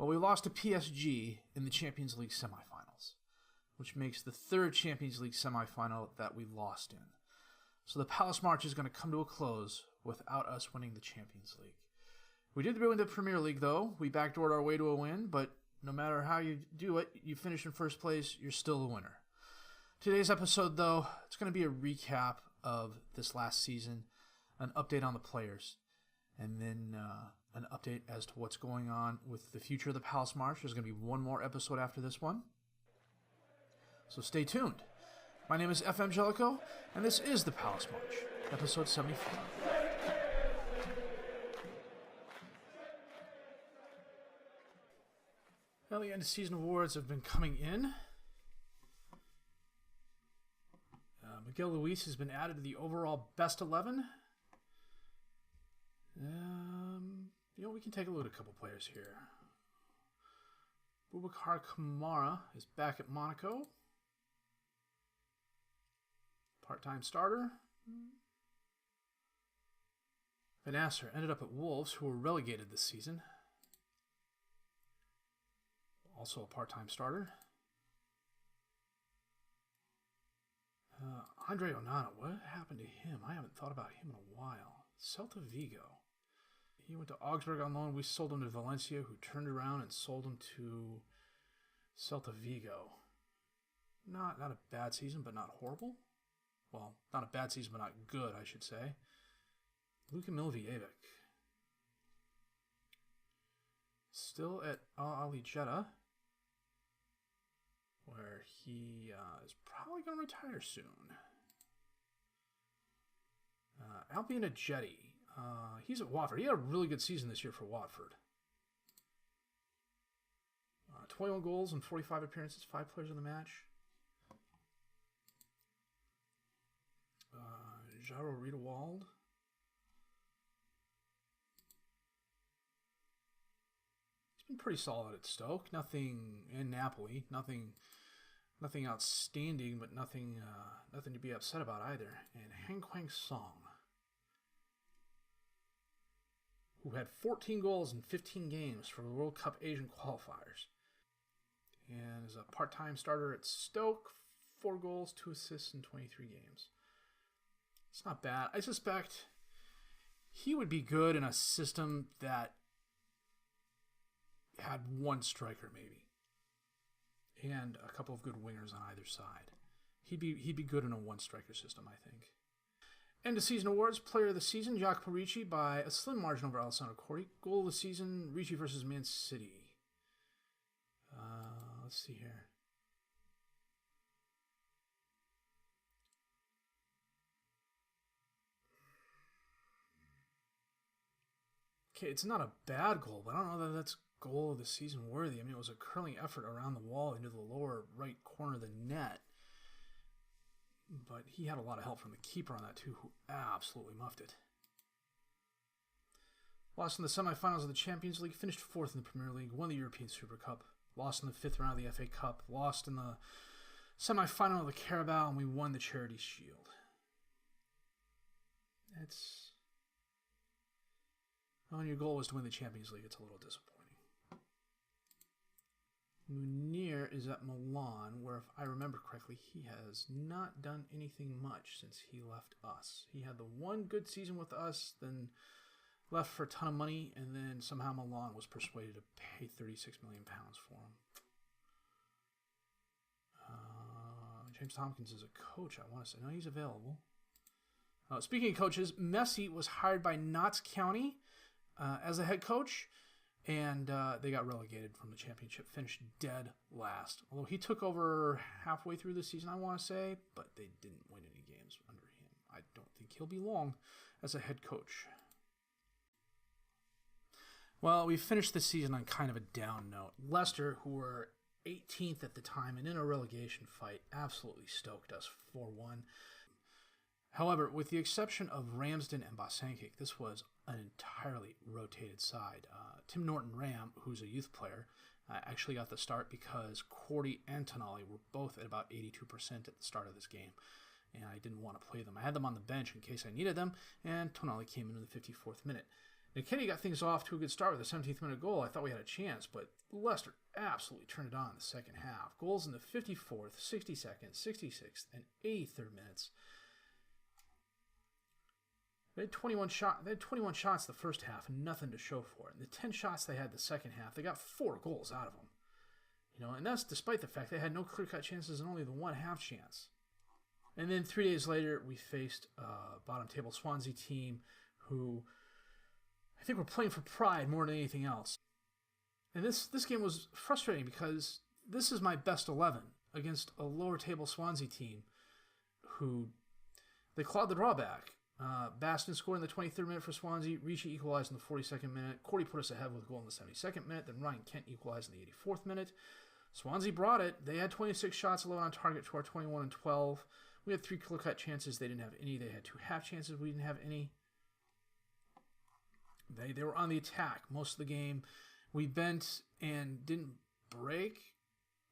But we lost to PSG in the Champions League semifinals, which makes the third Champions League semifinal that we lost in. So the Palace March is going to come to a close without us winning the Champions League. We did win the Premier League, though. We backdoored our way to a win, but no matter how you do it, you finish in first place, you're still the winner. Today's episode, though, it's going to be a recap of this last season, an update on the players, and then an update as to what's going on with the future of the Palace March. There's going to be one more episode after this one, so stay tuned. My name is FM Jellicoe, and this is the Palace March, episode 74. Well, the end of season awards have been coming in. Miguel Luis has been added to the overall best 11. We can take a look at a couple players here. Boubacar Kamara is back at Monaco. Part-time starter. Van Asser ended up at Wolves, who were relegated this season. Also a part-time starter. Andre Onana, what happened to him? I haven't thought about him in a while. Celta Vigo. He went to Augsburg on loan. We sold him to Valencia, who turned around and sold him to Celta Vigo. Not a bad season, but not horrible. Well, not a bad season, but not good, I should say. Luka Milvievic. Still at Ali Jeddah, where he is probably going to retire soon. Albion Ajeti. He's at Watford. He had a really good season this year for Watford. 21 goals and 45 appearances, 5 players in the match. Jairo Riedewald. He's been pretty solid at Stoke. Nothing in Napoli. Nothing outstanding, but nothing to be upset about either. And Han Kwang Song, who had 14 goals in 15 games for the World Cup Asian qualifiers. And is a part-time starter at Stoke, 4 goals, 2 assists in 23 games. It's not bad. I suspect he would be good in a system that had one striker maybe, and a couple of good wingers on either side. He'd be good in a one-striker system, I think. End of season awards: Player of the Season, Jacopo Ricci by a slim margin over Alessandro Corti. Goal of the season: Ricci versus Man City. Let's see here. Okay, it's not a bad goal, but I don't know that that's goal of the season worthy. I mean, it was a curling effort around the wall into the lower right corner of the net. But he had a lot of help from the keeper on that too, who absolutely muffed it. Lost in the semifinals of the Champions League, finished 4th in the Premier League, won the European Super Cup, lost in the 5th round of the FA Cup, lost in the semifinal of the Carabao, and we won the Charity Shield. When your goal was to win the Champions League, it's a little disappointing. Munir is at Milan, where, if I remember correctly, he has not done anything much since he left us. He had the one good season with us, then left for a ton of money, and then somehow Milan was persuaded to pay £36 million for him. James Tompkins is a coach, I want to say. No, he's available. Speaking of coaches, Messi was hired by Notts County as the head coach, and they got relegated from the championship, finished dead last. Although he took over halfway through the season, I want to say, but they didn't win any games under him. I don't think he'll be long as a head coach. Well, we finished the season on kind of a down note. Leicester, who were 18th at the time and in a relegation fight, absolutely stoked us 4-1. However, with the exception of Ramsden and Bosankic, this was an entirely rotated side. Tim Norton-Ram, who's a youth player, actually got the start because Cordy and Tonali were both at about 82% at the start of this game, and I didn't want to play them. I had them on the bench in case I needed them, and Tonali came in the 54th minute. And Kenny got things off to a good start with a 17th minute goal. I thought we had a chance, but Leicester absolutely turned it on in the second half. Goals in the 54th, 62nd, 66th, and 83rd minutes. They had 21 shots the first half and nothing to show for it. And the 10 shots they had the second half, they got 4 goals out of them. And that's despite the fact they had no clear-cut chances and only the one half chance. And then 3 days later, we faced a bottom-table Swansea team who I think were playing for pride more than anything else. And this game was frustrating because this is my best 11 against a lower-table Swansea team who they clawed the draw back. Baston scored in the 23rd minute for Swansea. Ricci equalized in the 42nd minute. Cordy put us ahead with a goal in the 72nd minute. Then Ryan Kent equalized in the 84th minute. Swansea brought it. They had 26 shots, 11 on target to our 21 and 12. We had 3 clear-cut chances. They didn't have any. They had 2 half chances. We didn't have any. They were on the attack most of the game. We bent and didn't break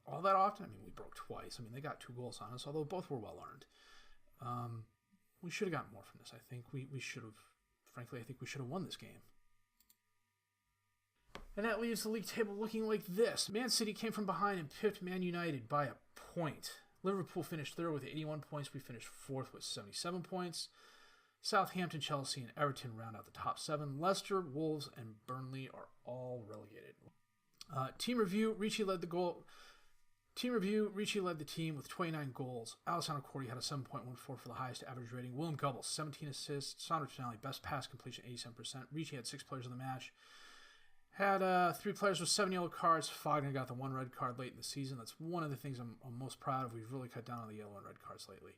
all that often. I mean, we broke twice. I mean, they got 2 goals on us, although both were well earned. We should have gotten more from this. I think we should have, frankly, I think we should have won this game. And that leaves the league table looking like this. Man City came from behind and pipped Man United by a point. Liverpool finished third with 81 points. We finished fourth with 77 points. Southampton, Chelsea, and Everton round out the top 7. Leicester, Wolves, and Burnley are all relegated. Team review, Ricci led the team with 29 goals. Alessandro Cordy had a 7.14 for the highest average rating. William Goebbels, 17 assists. Sandro Tonali, best pass completion, 87%. Ricci had 6 players of the match. Had 3 players with 7 yellow cards. Fagner got the 1 red card late in the season. That's one of the things I'm most proud of. We've really cut down on the yellow and red cards lately.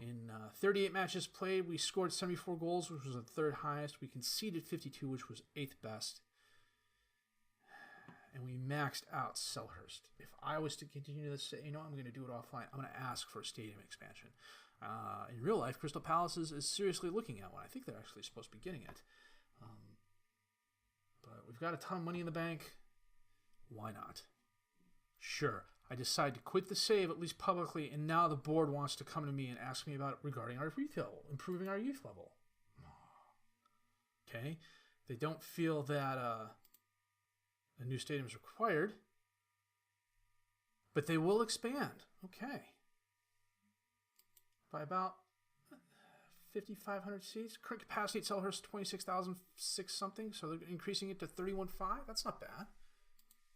In 38 matches played, we scored 74 goals, which was the 3rd highest. We conceded 52, which was 8th best. And we maxed out Selhurst. If I was to continue this, I'm going to do it offline. I'm going to ask for a stadium expansion. In real life, Crystal Palace is seriously looking at one. I think they're actually supposed to be getting it. But we've got a ton of money in the bank. Why not? Sure, I decided to quit the save, at least publicly, and now the board wants to come to me and ask me about it regarding our youth level, improving our youth level. Okay? They don't feel that a new stadium is required, but they will expand. Okay. By about 5,500 seats. Current capacity at Selhurst 26,006 something, so they're increasing it to 31,500. That's not bad.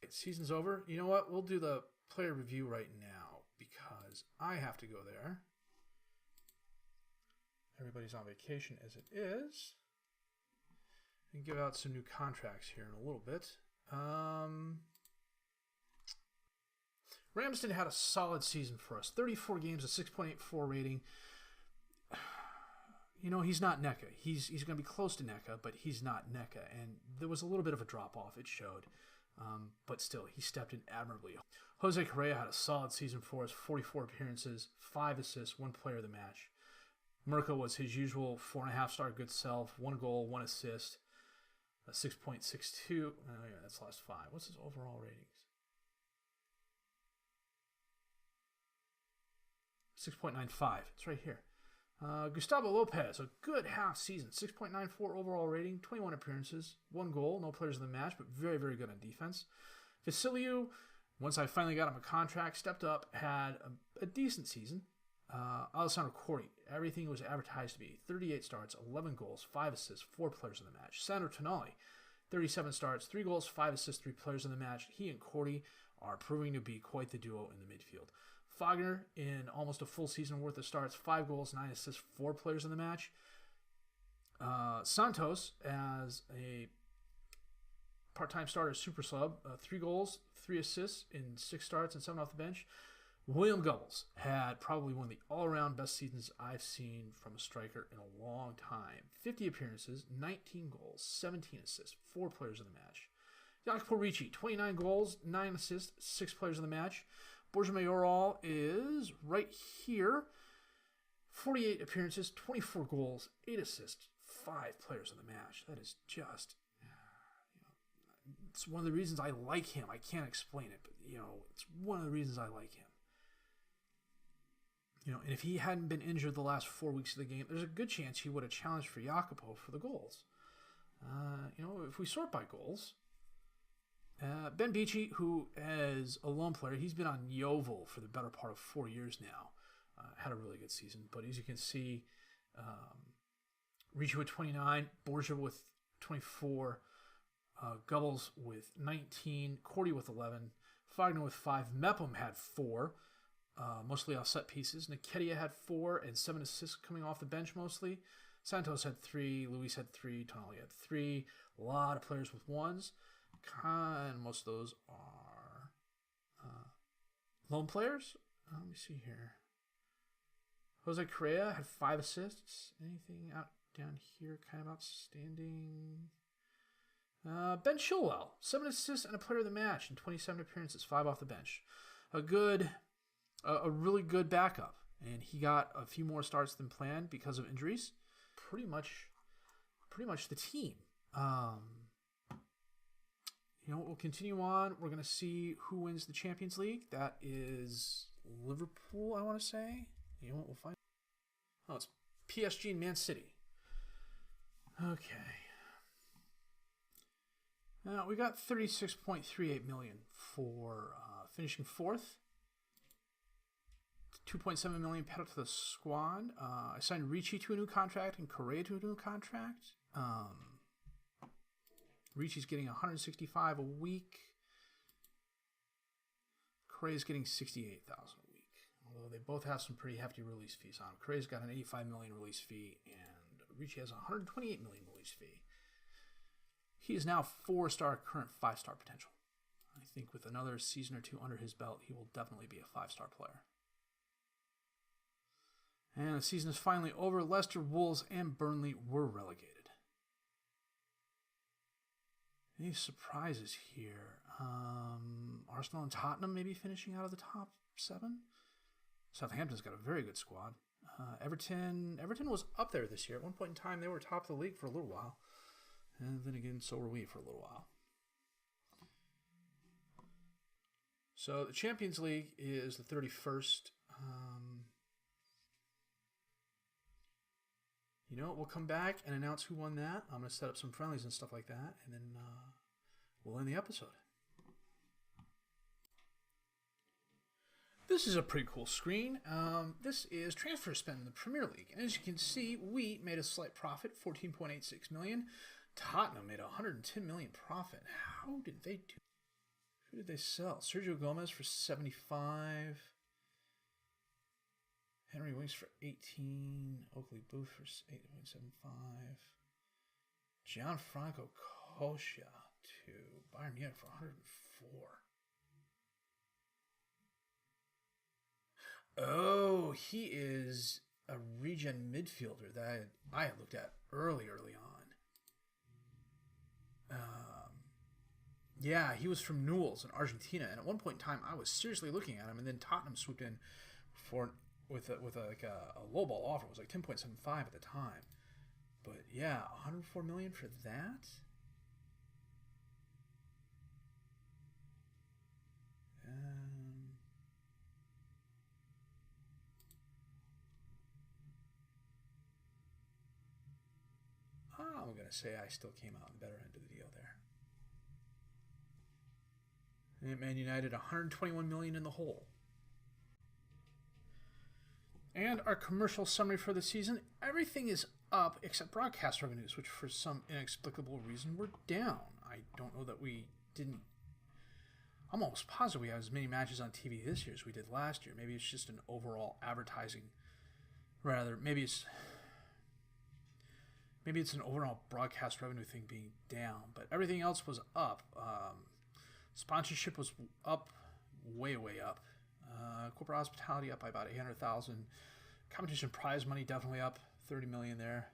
Season's over. You know what? We'll do the player review right now because I have to go there. Everybody's on vacation as it is. And give out some new contracts here in a little bit. Ramsden had a solid season for us. 34 games, a 6.84 rating. He's not NECA. He's going to be close to NECA, but he's not NECA. And there was a little bit of a drop-off, it showed. But still, he stepped in admirably. Jose Correa had a solid season for us. 44 appearances, 5 assists, 1 player of the match. Mirko was his usual 4.5-star good self. 1 goal, 1 assist. A 6.62. Oh, yeah, that's last 5. What's his overall ratings? 6.95. It's right here. Gustavo Lopez, a good half season. 6.94 overall rating, 21 appearances, 1 goal, no players of the match, but very, very good on defense. Vasiliou, once I finally got him a contract, stepped up, had a decent season. Alessandro Cordy, everything was advertised to be. 38 starts, 11 goals, 5 assists, 4 players of the match. Sandro Tonali, 37 starts, 3 goals, 5 assists, 3 players of the match. He and Cordy are proving to be quite the duo in the midfield. Fagner, in almost a full season worth of starts, 5 goals, 9 assists, 4 players in the match. Santos, as a part-time starter, super sub, 3 goals, 3 assists in 6 starts and 7 off the bench. William Goebbels had probably one of the all-around best seasons I've seen from a striker in a long time. 50 appearances, 19 goals, 17 assists, 4 players in the match. Jacopo Ricci, 29 goals, 9 assists, 6 players in the match. Borja Mayoral is right here. 48 appearances, 24 goals, 8 assists, 5 players in the match. That is just, it's one of the reasons I like him. I can't explain it, but, it's one of the reasons I like him. And if he hadn't been injured the last 4 weeks of the game, there's a good chance he would have challenged for Jacopo for the goals. If we sort by goals, Ben Beachy, who is a lone player, he's been on Yeovil for the better part of 4 years now. Had a really good season, but as you can see, Ricci with 29, Borgia with 24, Gubbles with 19, Cordy with 11, Fagner with 5, Mepham had 4, mostly off set pieces. Nketiah had 4 and 7 assists coming off the bench mostly. Santos had 3, Luis had 3, Tonali had 3. A lot of players with 1s. And most of those are lone players. Let me see here. Jose Correa had 5 assists. Anything out down here kind of outstanding? Ben Chilwell, 7 assists and a player of the match in 27 appearances, 5 off the bench. A really good backup. And he got a few more starts than planned because of injuries. Pretty much the team. We'll continue on. We're going to see who wins the Champions League. That is Liverpool, I want to say. We'll find. Oh, it's PSG and Man City. Okay. Now, we got $36.38 million for finishing 4th. $2.7 million paid out to the squad. I signed Ricci to a new contract and Correa to a new contract. Ricci's getting $165 a week. Correa's getting $68,000 a week. Although they both have some pretty hefty release fees on them. Correa's got an $85 million release fee, and Ricci has a $128 million release fee. He is now 4-star, current 5-star potential. I think with another season or 2 under his belt, he will definitely be a 5-star player. And the season is finally over. Leicester, Wolves, and Burnley were relegated. Any surprises here? Arsenal and Tottenham maybe finishing out of the top 7. Southampton's got a very good squad. Everton was up there this year. At one point in time, they were top of the league for a little while. And then again, so were we for a little while. So the Champions League is the 31st. We'll come back and announce who won that. I'm going to set up some friendlies and stuff like that, and then we'll end the episode. This is a pretty cool screen. This is transfer spend in the Premier League, and as you can see, we made a slight profit, $14.86 million. Tottenham made a $110 million profit. How did they do? Who did they sell? Sergio Gomez for $75. Henry Winks for 18, Oakley Booth for 8.75, Gianfranco Koscia to Bayern Munich for 104. Oh, he is a regen midfielder that I had looked at early on. Yeah, he was from Newell's in Argentina, and at one point in time, I was seriously looking at him, and then Tottenham swooped in with a lowball offer. It was like 10.75 at the time. But yeah, $104 million for that? I'm going to say I still came out on the better end of the deal there. And Man United, $121 million in the hole. And our commercial summary for the season, everything is up except broadcast revenues, which for some inexplicable reason were down. I don't know that we didn't... I'm almost positive we have as many matches on TV this year as we did last year. Maybe it's just an overall advertising... Maybe it's an overall broadcast revenue thing being down, but everything else was up. Sponsorship was up, way up. Corporate hospitality up by about $800,000. Competition prize money definitely up, $30 million there.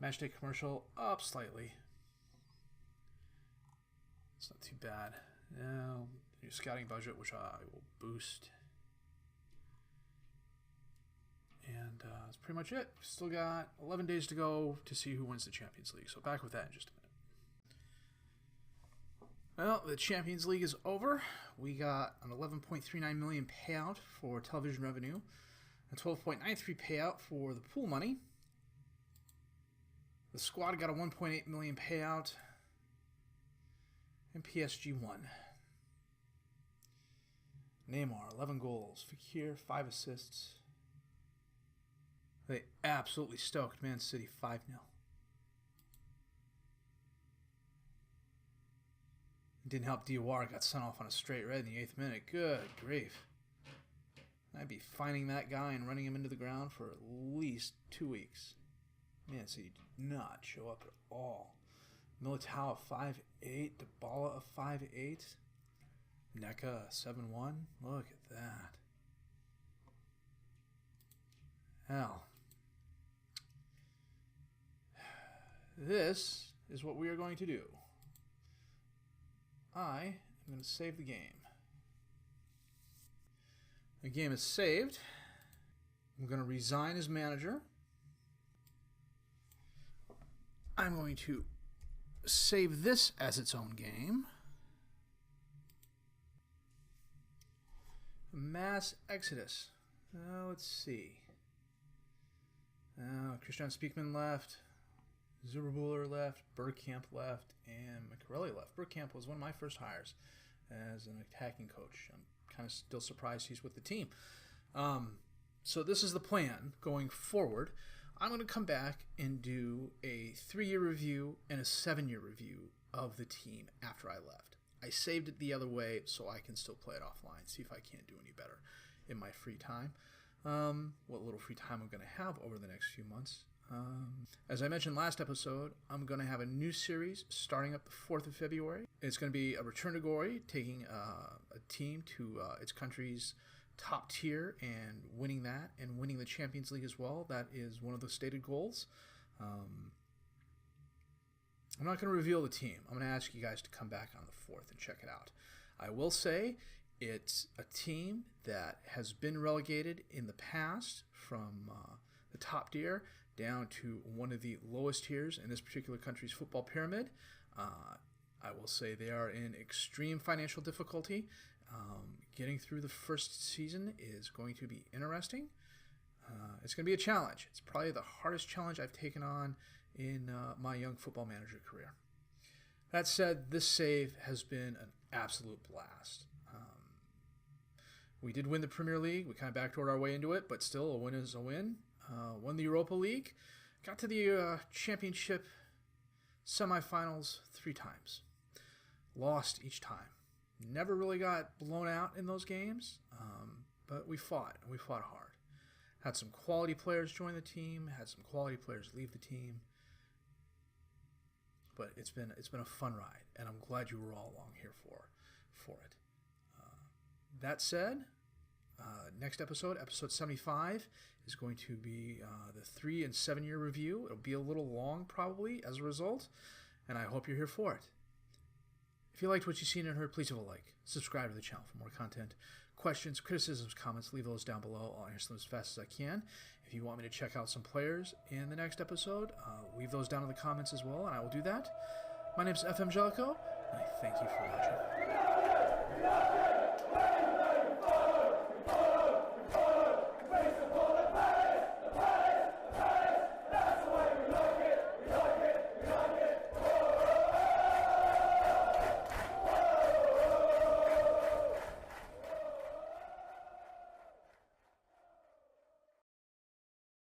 Matchday commercial up slightly. It's not too bad. Now, new scouting budget, which I will boost. And that's pretty much it. Still got 11 days to go to see who wins the Champions League. So back with that in just a minute. Well, the Champions League is over. We got an $11.39 million payout for television revenue, a $12.93 payout for the pool money. The squad got a 1.8 million payout, and PSG won. Neymar, 11 goals. Fekir, 5 assists. They absolutely stoked Man City 5-0. Didn't help Diawara, got sent off on a straight red in the 8th minute. Good grief. I'd be finding that guy and running him into the ground for at least 2 weeks. Man City did not show up at all. Militao of 5'8", Dybala of 5'8", NECA 7-1. Look at that. Hell. This is what we are going to do. I am going to save the game. The game is saved. I'm going to resign as manager. I'm going to save this as its own game. Mass Exodus. Let's see. Christian Speakman left. Zuberbuller left. Bergkamp left. And Macarelli left. Bergkamp was one of my first hires as an attacking coach. I'm kind of still surprised he's with the team. So this is the plan going forward. I'm going to come back and do a 3-year review and a 7-year review of the team after I left. I saved it the other way so I can still play it offline, see if I can't do any better in my free time. What little free time I'm going to have over the next few months. As I mentioned last episode, I'm going to have a new series starting up the 4th of February. It's going to be a return to glory, taking a team to its country's top tier and winning that, and winning the Champions League as well. That is one of the stated goals. I'm not going to reveal the team. I'm going to ask you guys to come back on the 4th and check it out. I will say it's a team that has been relegated in the past from the top tier down to one of the lowest tiers in this particular country's football pyramid. I will say they are in extreme financial difficulty. Getting through the first season is going to be interesting. It's going to be a challenge. It's probably the hardest challenge I've taken on in my young football manager career. That said, this save has been an absolute blast. We did win the Premier League. We kind of backdoored our way into it, but still, a win is a win. Won the Europa League. Got to the championship semifinals 3 times. Lost each time. Never really got blown out in those games, but we fought, and we fought hard. Had some quality players join the team, had some quality players leave the team, but it's been a fun ride, and I'm glad you were all along here for it. That said, next episode 75, is going to be the 3 and 7 year review. It'll be a little long probably as a result, and I hope you're here for it. If you liked what you've seen and heard, please leave a like. Subscribe to the channel for more content. Questions, criticisms, comments, leave those down below. I'll answer them as fast as I can. If you want me to check out some players in the next episode, leave those down in the comments as well, and I will do that. My name is FM19, and I thank you for watching.